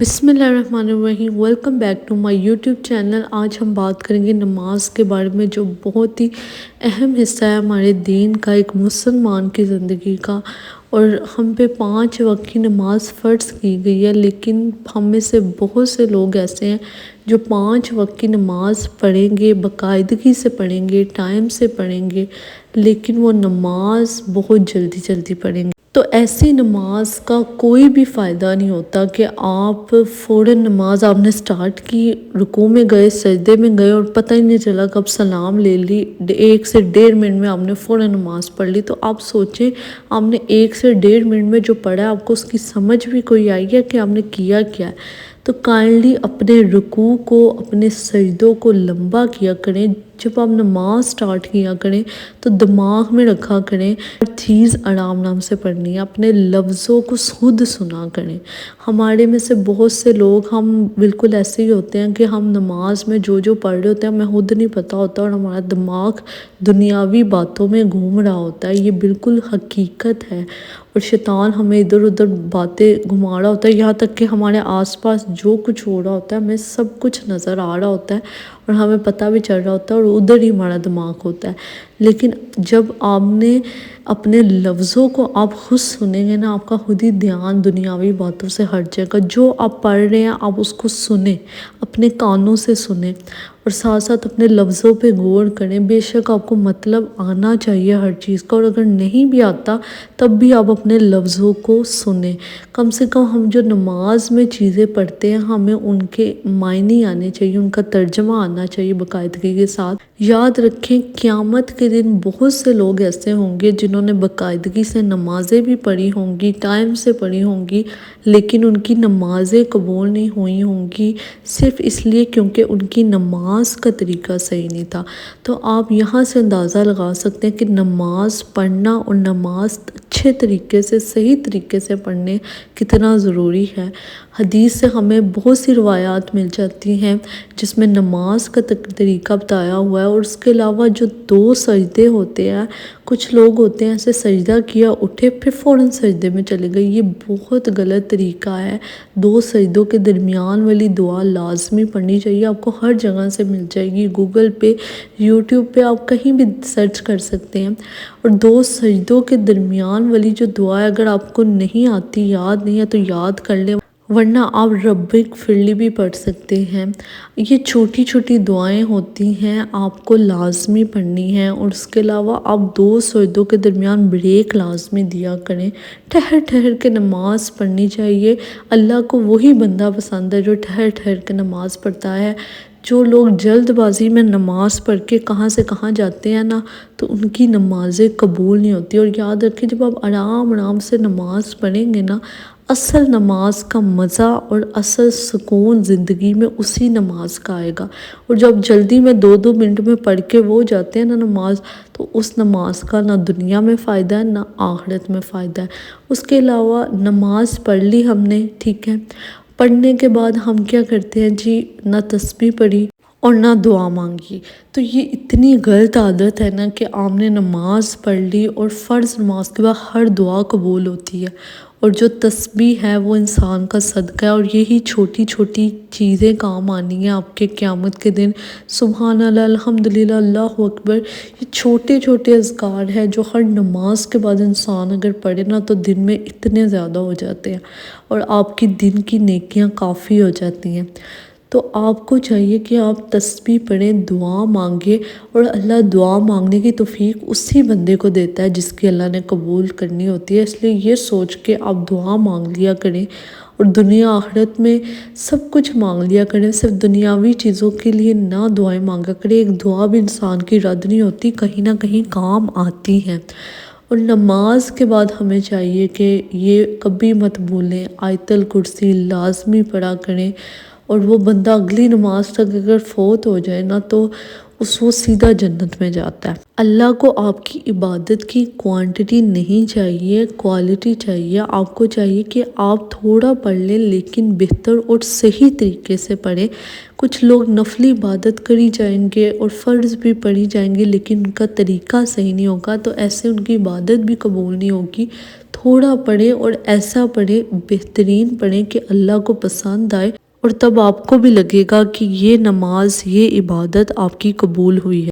بسم اللہ الرحمن الرحیم، welcome back to my YouTube channel. آج ہم بات کریں گے نماز کے بارے میں، جو بہت ہی اہم حصہ ہے ہمارے دین کا، ایک مسلمان کی زندگی کا۔ اور ہم پہ 5 وقت کی نماز فرض کی گئی ہے، لیکن ہم میں سے بہت سے لوگ ایسے ہیں جو 5 وقت کی نماز پڑھیں گے، باقاعدگی سے پڑھیں گے، ٹائم سے پڑھیں گے، لیکن وہ نماز بہت جلدی جلدی پڑھیں گے۔ تو ایسی نماز کا کوئی بھی فائدہ نہیں ہوتا کہ آپ فوراً نماز آپ نے سٹارٹ کی، رکوع میں گئے، سجدے میں گئے اور پتہ ہی نہیں چلا کب سلام لے لی، 1 سے 1.5 منٹ میں آپ نے فوراً نماز پڑھ لی۔ تو آپ سوچیں، آپ نے 1 سے 1.5 منٹ میں جو پڑھا ہے، آپ کو اس کی سمجھ بھی کوئی آئی ہے کہ آپ نے کیا کیا ہے؟ تو کائنڈلی اپنے رکوع کو، اپنے سجدوں کو لمبا کیا کریں۔ جب آپ نماز سٹارٹ کیا کریں تو دماغ میں رکھا کریں ہر چیز آرام سے پڑھنی ہے، اپنے لفظوں کو خود سنا کریں۔ ہمارے میں سے بہت سے لوگ ہم بالکل ایسے ہی ہوتے ہیں کہ ہم نماز میں جو پڑھ رہے ہوتے ہیں ہمیں خود نہیں پتہ ہوتا، اور ہمارا دماغ دنیاوی باتوں میں گھوم رہا ہوتا ہے۔ یہ بالکل حقیقت ہے، اور شیطان ہمیں ادھر ادھر باتیں گھما رہا ہوتا ہے، یہاں تک کہ ہمارے آس پاس جو کچھ ہو رہا ہوتا ہے ہمیں سب کچھ نظر آ رہا ہوتا ہے، اور ہمیں پتہ بھی چل رہا ہوتا ہے، اور ادھر ہی ہمارا دماغ ہوتا ہے۔ لیکن جب آپ نے اپنے لفظوں کو آپ خود سنیں گے نا، آپ کا خود ہی دھیان دنیاوی باتوں سے ہٹ جائے گا۔ جو آپ پڑھ رہے ہیں آپ اس کو سنیں، اپنے کانوں سے سنیں، اور ساتھ ساتھ اپنے لفظوں پہ غور کریں۔ بے شک آپ کو مطلب آنا چاہیے ہر چیز کا، اور اگر نہیں بھی آتا تب بھی آپ اپنے لفظوں کو سنیں۔ کم سے کم ہم جو نماز میں چیزیں پڑھتے ہیں ہمیں ان کے معنی آنے چاہیے، ان کا ترجمہ آنا چاہیے باقاعدگی کے ساتھ۔ یاد رکھیں، قیامت کے دن بہت سے لوگ ایسے ہوں گے جنہوں نے باقاعدگی سے نمازیں بھی پڑھی ہوں گی، ٹائم سے پڑھی ہوں گی، لیکن ان کی نمازیں قبول نہیں ہوئی ہوں گی، صرف اس لیے کیونکہ ان کی نماز کا طریقہ صحیح نہیں تھا۔ تو آپ یہاں سے اندازہ لگا سکتے ہیں کہ نماز پڑھنا اور نماز اچھے طریقے سے، صحیح طریقے سے پڑھنے کتنا ضروری ہے۔ حدیث سے ہمیں بہت سی روایات مل جاتی ہیں جس میں نماز کا طریقہ بتایا ہوا ہے، اور اس کے علاوہ جو 2 سجدے ہوتے ہیں، کچھ لوگ ہوتے ہیں ایسے سجدہ کیا اٹھے پھر فوراً سجدے میں چلے گئے، یہ بہت غلط طریقہ ہے۔ 2 سجدوں کے درمیان والی دعا لازمی پڑھنی چاہیے، آپ کو ہر جگہ سے مل جائے گی، گوگل پہ، یوٹیوب پہ، آپ کہیں بھی سرچ کر سکتے ہیں۔ اور 2 سجدوں کے درمیان والی جو دعا ہے، اگر آپ کو نہیں آتی، یاد نہیں ہے تو یاد کر لیں، ورنہ آپ رب اغفرلی بھی پڑھ سکتے ہیں۔ یہ چھوٹی چھوٹی دعائیں ہوتی ہیں، آپ کو لازمی پڑھنی ہیں، اور اس کے علاوہ آپ 2 سجدوں کے درمیان بریک لازمی دیا کریں۔ ٹھہر ٹھہر کے نماز پڑھنی چاہیے۔ اللہ کو وہی بندہ پسند ہے جو ٹھہر ٹھہر کے نماز پڑھتا ہے۔ جو لوگ جلد بازی میں نماز پڑھ کے کہاں سے کہاں جاتے ہیں نا، تو ان کی نمازیں قبول نہیں ہوتی۔ اور یاد رکھیں، جب آپ آرام سے نماز پڑھیں گے نا، اصل نماز کا مزہ اور اصل سکون زندگی میں اسی نماز کا آئے گا۔ اور جب جلدی میں 2 منٹ میں پڑھ کے وہ جاتے ہیں نا نماز، تو اس نماز کا نہ دنیا میں فائدہ ہے نہ آخرت میں فائدہ ہے۔ اس کے علاوہ نماز پڑھ لی ہم نے، ٹھیک ہے، پڑھنے کے بعد ہم کیا کرتے ہیں جی؟ نہ تسبیح پڑھی اور نہ دعا مانگی۔ تو یہ اتنی غلط عادت ہے نا کہ آپ نے نماز پڑھ لی اور فرض نماز کے بعد ہر دعا قبول ہوتی ہے، اور جو تسبیح ہے وہ انسان کا صدقہ ہے، اور یہی چھوٹی چھوٹی چیزیں کام آنی ہیں آپ کے قیامت کے دن۔ سبحان اللہ، الحمدللہ، اللہ اکبر، یہ چھوٹے چھوٹے اذکار ہیں جو ہر نماز کے بعد انسان اگر پڑھے نا تو دن میں اتنے زیادہ ہو جاتے ہیں، اور آپ کی دن کی نیکیاں کافی ہو جاتی ہیں۔ تو آپ کو چاہیے کہ آپ تسبیح پڑھیں، دعا مانگیں، اور اللہ دعا مانگنے کی توفیق اسی بندے کو دیتا ہے جس کی اللہ نے قبول کرنی ہوتی ہے۔ اس لیے یہ سوچ کے آپ دعا مانگ لیا کریں، اور دنیا آخرت میں سب کچھ مانگ لیا کریں، صرف دنیاوی چیزوں کے لیے نہ دعائیں مانگا کریں۔ ایک دعا بھی انسان کی رد نہیں ہوتی، کہیں نہ کہیں کام آتی ہیں۔ اور نماز کے بعد ہمیں چاہیے کہ یہ کبھی مت بھولیں، آیت الکرسی لازمی پڑھا کریں۔ اور وہ بندہ اگلی نماز تک اگر فوت ہو جائے نا، تو وہ سیدھا جنت میں جاتا ہے۔ اللہ کو آپ کی عبادت کی کوانٹٹی نہیں چاہیے، کوالٹی چاہیے۔ آپ کو چاہیے کہ آپ تھوڑا پڑھ لیں لیکن بہتر اور صحیح طریقے سے پڑھیں۔ کچھ لوگ نفلی عبادت کری جائیں گے اور فرض بھی پڑھی جائیں گے لیکن ان کا طریقہ صحیح نہیں ہوگا، تو ایسے ان کی عبادت بھی قبول نہیں ہوگی۔ تھوڑا پڑھیں اور ایسا پڑھیں، بہترین پڑھیں کہ اللہ کو پسند آئے، اور تب آپ کو بھی لگے گا کہ یہ نماز، یہ عبادت آپ کی قبول ہوئی ہے۔